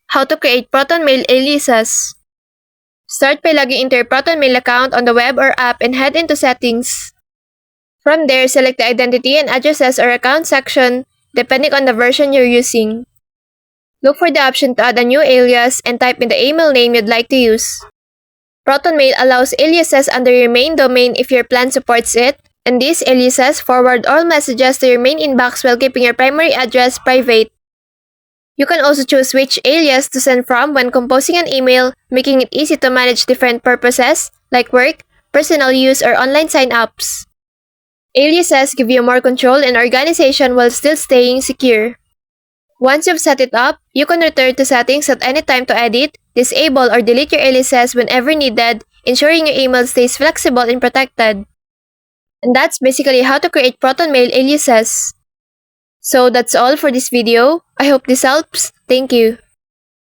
How to create ProtonMail Aliases. Start by logging into your ProtonMail account on the web or app and head into Settings. From there, select the Identity and Addresses or Account section, depending on the version you're using. Look for the option to add a new alias and type in the email name you'd like to use. ProtonMail allows aliases under your main domain if your plan supports it, and these aliases forward all messages to your main inbox while keeping your primary address private. You can also choose which alias to send from when composing an email, making it easy to manage different purposes like work, personal use, or online sign-ups. Aliases give you more control and organization while still staying secure. Once you've set it up, you can return to settings at any time to edit, disable, or delete your aliases whenever needed, ensuring your email stays flexible and protected. And that's basically how to create ProtonMail aliases. So that's all for this video. I hope this helps. Thank you.